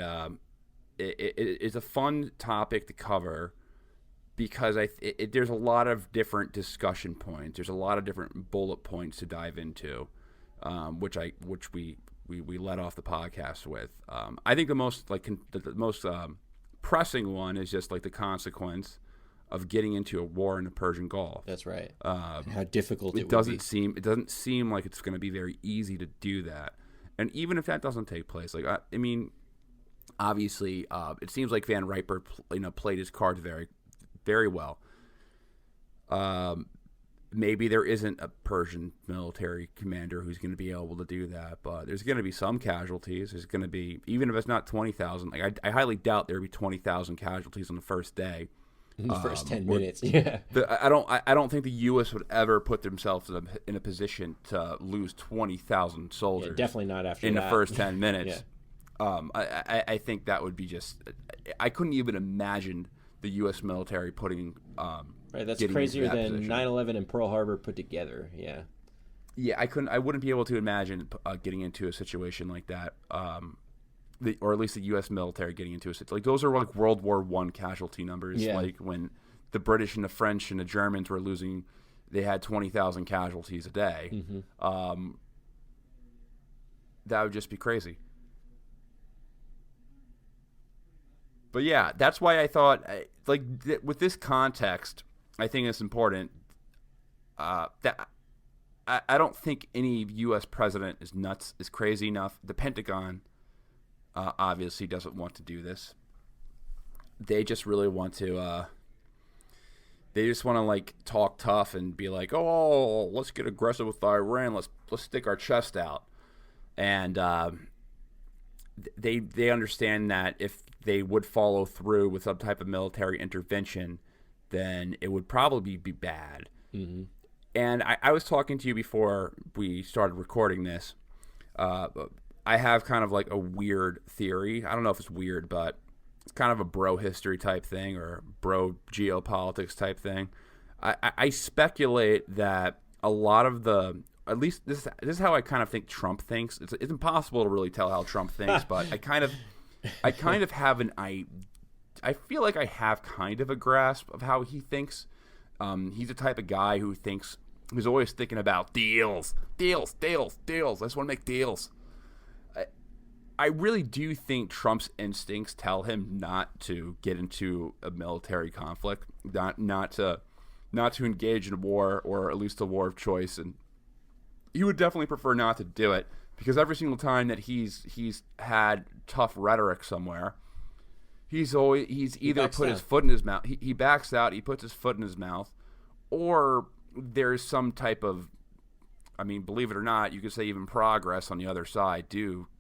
is a fun topic to cover, because there's a lot of different discussion points. There's a lot of different bullet points to dive into, which we let off the podcast with. I think the most pressing one is just like the consequence of getting into a war in the Persian Gulf. That's right. How difficult it doesn't seem. It doesn't seem like it's going to be very easy to do that. And even if that doesn't take place, like I mean, obviously, it seems like Van Riper, played his cards very, very well. Maybe there isn't a Persian military commander who's going to be able to do that, but there's going to be some casualties. There's going to be, even if it's not 20,000, like I highly doubt there will be 20,000 casualties on the first day. In the first 10 minutes, yeah. I don't think the U.S. would ever put themselves in a position to lose 20,000 soldiers. Yeah, definitely not after in that. the first 10 minutes. Yeah. I think that would be just. I couldn't even imagine the U.S. military putting. Right, that's crazier than 9/11 and Pearl Harbor put together. Yeah. Yeah, I wouldn't be able to imagine getting into a situation like that. Or at least the U.S. military getting into a situation like those are like World War I casualty numbers. Yeah. Like when the British and the French and the Germans were losing, they had 20,000 casualties a day. Mm-hmm. That would just be crazy. But yeah, that's why I thought, with this context, I think it's important that I don't think any U.S. president is nuts, is crazy enough. The Pentagon obviously doesn't want to do this. They just really want to. They just want to like talk tough and be like, "Oh, let's get aggressive with Iran. Let's stick our chest out." And they understand that if they would follow through with some type of military intervention, then it would probably be bad. Mm-hmm. And I was talking to you before we started recording this. I have kind of like a weird theory. I don't know if it's weird, but it's kind of a bro history type thing or bro geopolitics type thing. I speculate that a lot of at least this is how I kind of think Trump thinks. It's impossible to really tell how Trump thinks, but I kind of have I feel like I have kind of a grasp of how he thinks. He's the type of guy who's always thinking about deals. I just want to make deals. I really do think Trump's instincts tell him not to get into a military conflict, not to engage in a war, or at least a war of choice, and he would definitely prefer not to do it, because every single time that he's had tough rhetoric somewhere, he's either put his foot in his mouth. He backs out. He puts his foot in his mouth, or there's some type of, I mean, believe it or not, you could say even progress on the other side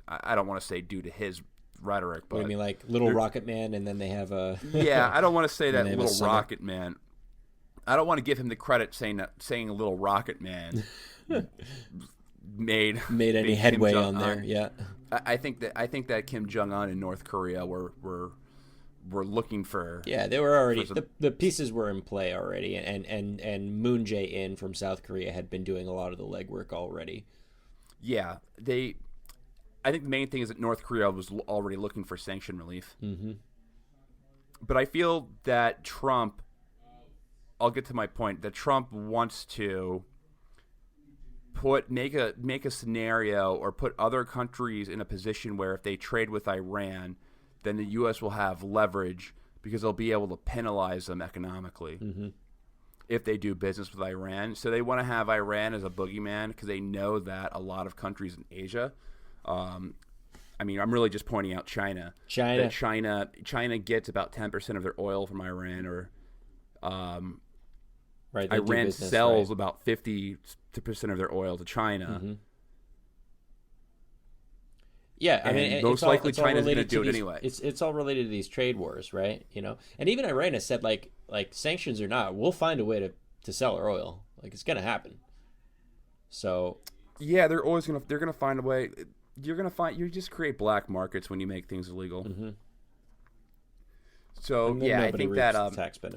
I don't want to say due to his rhetoric, but what do you mean, like Little Rocket Man, and then they have a yeah, I don't want to say that Little Rocket Man, I don't want to give him the credit saying a little Rocket Man made any headway on there. Yeah, I think that Kim Jong-un in North Korea were looking for. Yeah, they were already the pieces were in play already, and Moon Jae-in from South Korea had been doing a lot of the legwork already. Yeah, I think the main thing is that North Korea was already looking for sanction relief. Mm-hmm. But I feel that Trump, I'll get to my point, that Trump wants to make a scenario or put other countries in a position where if they trade with Iran, then the U.S. will have leverage because they'll be able to penalize them economically if they do business with Iran. So they want to have Iran as a boogeyman because they know that a lot of countries in Asia, I mean, I'm really just pointing out China. China gets about 10% of their oil from Iran, or right, Iran sells about 50% of their oil to China. Mm-hmm. Yeah, I mean, most likely China's going to do it anyway. It's all related to these trade wars, right? You know, and even Iran has said like sanctions or not, we'll find a way to sell our oil. Like it's going to happen. So yeah, they're going to find a way. You just create black markets when you make things illegal. Mm-hmm. So yeah, I think that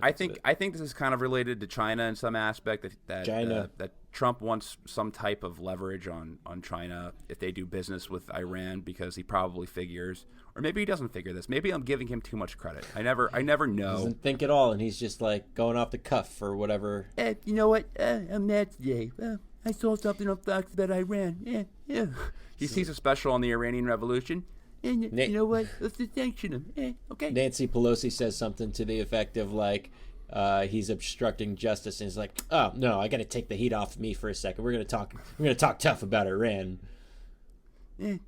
I think this is kind of related to China in some aspect. That Trump wants some type of leverage on China if they do business with Iran, because he probably figures, or maybe he doesn't figure this. Maybe I'm giving him too much credit. I never know. He doesn't think at all, and he's just like going off the cuff or whatever. You know what? I'm mad today. I saw something on Fox about Iran. Yeah. He sees a special on the Iranian Revolution. And you know what? Let's just sanction him. Okay. Nancy Pelosi says something to the effect of like, he's obstructing justice, and he's like, "Oh no, I got to take the heat off me for a second. We're gonna talk tough about Iran." I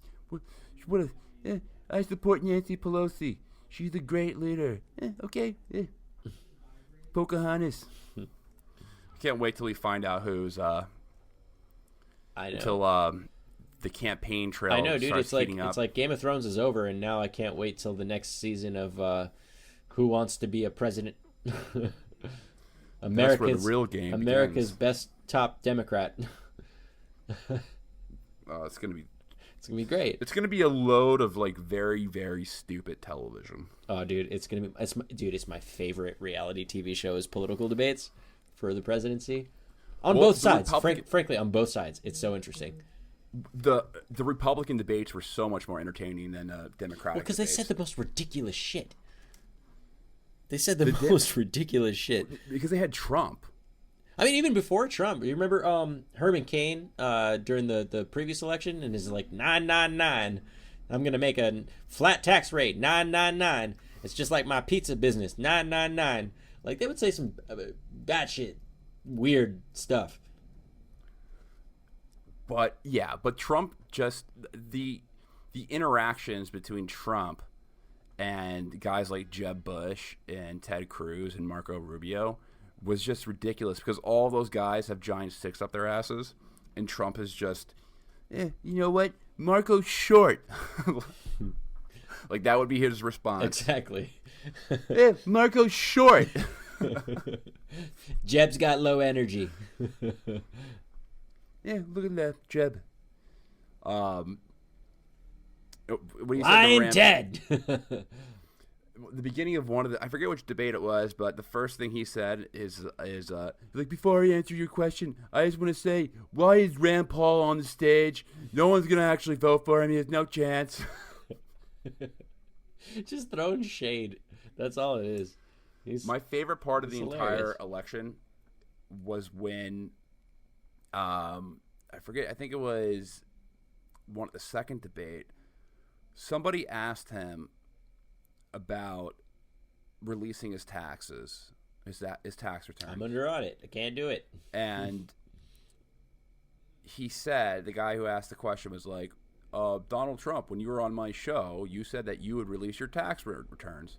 support Nancy Pelosi. She's a great leader. Okay. Pocahontas. Can't wait till we find out who's. I know. Until the campaign trail. I know, dude. It's like Game of Thrones is over, and now I can't wait till the next season of Who Wants to Be a President. That's where the real game America's begins. best top Democrat. It's gonna be great. It's gonna be a load of like very, very stupid television. Oh, dude, it's my favorite reality TV show is political debates for the presidency. On both sides, frankly, on both sides, it's so interesting. The Republican debates were so much more entertaining than Democratic. Because they said the most ridiculous shit. Because they had Trump. I mean, even before Trump, you remember Herman Cain during the previous election, and his like 999. I'm gonna make a flat tax rate 999. It's just like my pizza business 999. Like they would say some batshit weird stuff. But Trump just the interactions between Trump and guys like Jeb Bush and Ted Cruz and Marco Rubio was just ridiculous, because all those guys have giant sticks up their asses, and Trump is just, you know what, Marco's short. Like that would be his response. Exactly. Marco's short. Jeb's got low energy. Yeah, look at that, Jeb. When he Lion Ted. The beginning of one of I forget which debate it was, but the first thing he said is like, before I answer your question, I just want to say, why is Rand Paul on the stage? No one's gonna actually vote for him. He has no chance. Just throwing shade. That's all it is. My favorite part of the entire election was when, I forget, I think it was the second debate. Somebody asked him about releasing his taxes, his tax return. I'm under audit. I can't do it. And he said, the guy who asked the question was like, Donald Trump, when you were on my show, you said that you would release your tax returns.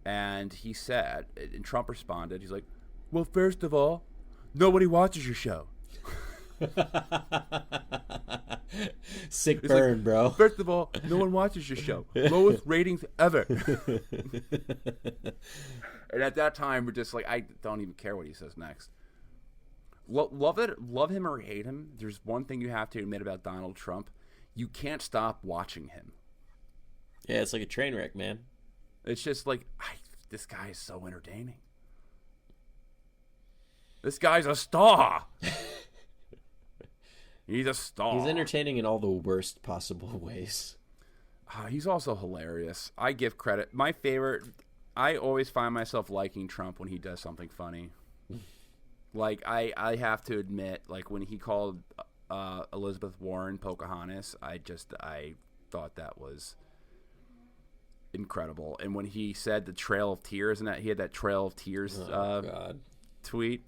And he said, and Trump responded, he's like, well, first of all, nobody watches your show. Sick burn, like, bro. First of all, no one watches your show. Lowest ratings ever. And at that time, we're just like, I don't even care what he says next. Love him or hate him. There's one thing you have to admit about Donald Trump: you can't stop watching him. Yeah, it's like a train wreck, man. It's just like, this guy is so entertaining. This guy's a star. He's a star. He's entertaining in all the worst possible ways. He's also hilarious. I give credit. My favorite, I always find myself liking Trump when he does something funny. Like, I have to admit, like, when he called Elizabeth Warren Pocahontas, I thought that was incredible. And when he said the Trail of Tears, and that he had that Trail of Tears God. tweet,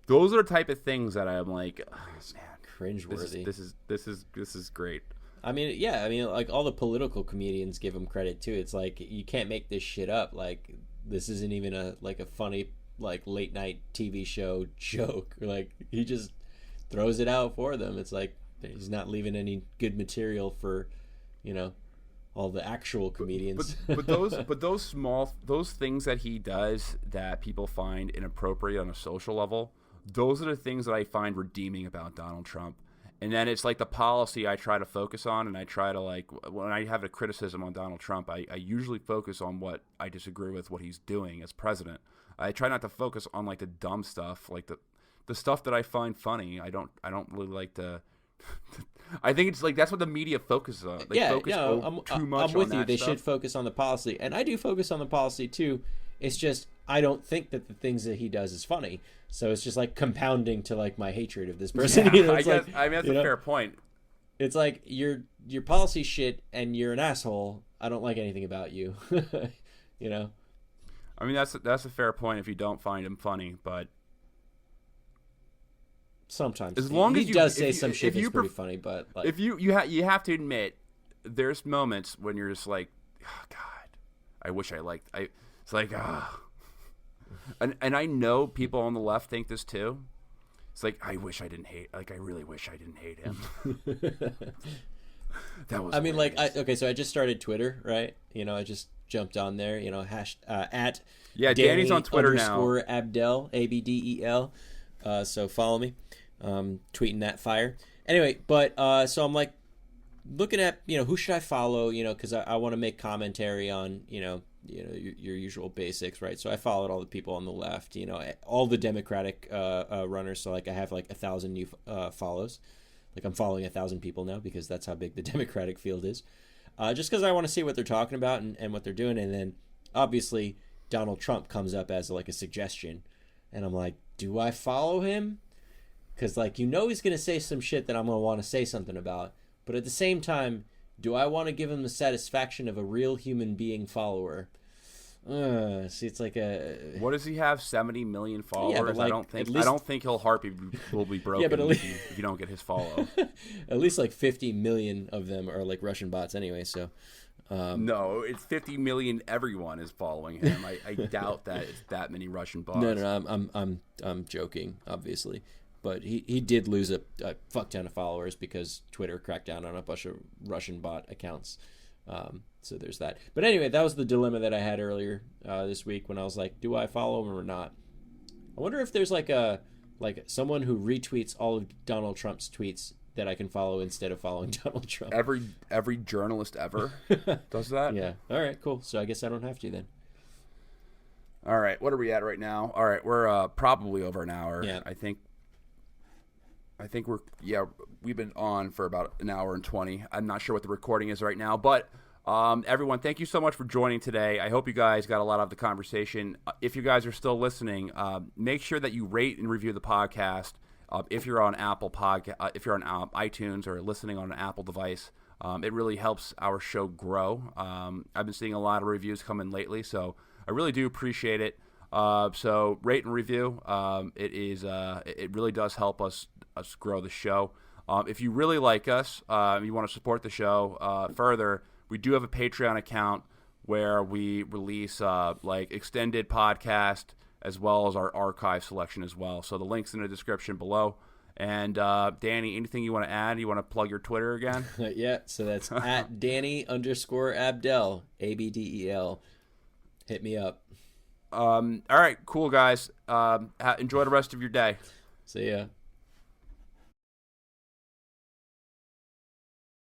those are the type of things that I'm like, oh, man, cringeworthy. This is great. I mean, yeah, like all the political comedians give him credit too. It's like, you can't make this shit up. Like, this isn't even a funny, like, late night TV show joke. Like, he just throws it out for them. It's like he's not leaving any good material for, all the actual comedians. But those things that he does that people find inappropriate on a social level, those are the things that I find redeeming about Donald Trump. And then it's like the policy I try to focus on, and I try to, like, when I have a criticism on Donald Trump, I usually focus on what I disagree with, what he's doing as president. I try not to focus on, like, the dumb stuff, like the stuff that I find funny. I don't really like to. I think it's like that's what the media focuses on. They focus too much I'm with on you. They stuff. should focus on the policy, and I do focus on the policy too. It's just I don't think that the things that he does is funny, so it's just like compounding to like my hatred of this person. Yeah, I mean that's a fair point. It's like your policy shit, and you're an asshole. I don't like anything about you. I mean that's a fair point if you don't find him funny, but sometimes as long as he does say some shit that's pretty funny, but like, if you have to admit, there's moments when you're just like, oh God, I wish I liked. It's like, and I know people on the left think this too. It's like, I really wish I didn't hate him. That was. I mean, like, so I just started Twitter, right? I just jumped on there. At Danny's on Twitter now. Abdel, Abdel. So follow me. Tweeting that fire. Anyway, but so I'm like looking at who should I follow? Because I want to make commentary on your usual basics, right? So I followed all the people on the left, all the Democratic runners. So like I have like 1,000 new follows. Like I'm following 1,000 people now because that's how big the Democratic field is. Just because I want to see what they're talking about and what they're doing, and then obviously Donald Trump comes up as like a suggestion, and I'm like, do I follow him? Because, like, he's going to say some shit that I'm going to want to say something about. But at the same time, do I want to give him the satisfaction of a real human being follower? See, it's like a... What does he have? 70 million followers? Yeah, but like, I don't think he'll heart will be broken if you don't get his follow. At least like 50 million of them are like Russian bots anyway, so... No, it's 50 million. Everyone is following him. I doubt that it's that many Russian bots. No, I'm joking, obviously. But he did lose a fuck ton of followers because Twitter cracked down on a bunch of Russian bot accounts. So there's that. But anyway, that was the dilemma that I had earlier this week when I was like, do I follow him or not? I wonder if there's like someone who retweets all of Donald Trump's tweets that I can follow instead of following Donald Trump. Every journalist ever does that? Yeah. All right, cool. So I guess I don't have to then. All right. What are we at right now? All right. We're probably over an hour. Yeah. I think we've been on for about an hour and 20. I'm not sure what the recording is right now, but everyone, thank you so much for joining today. I hope you guys got a lot out of the conversation. If you guys are still listening, make sure that you rate and review the podcast. If you're on if you're on iTunes or listening on an Apple device, it really helps our show grow. I've been seeing a lot of reviews come in lately, so I really do appreciate it. So rate and review. It really does help us grow the show. If you really like us, you want to support the show further, we do have a Patreon account where we release like extended podcast as well as our archive selection as well. So the link's in the description below. And Danny, anything you want to add? You want to plug your Twitter again? Yeah, so that's at Danny_Abdel, Abdel. Hit me up. All right, cool guys. Enjoy the rest of your day. See ya.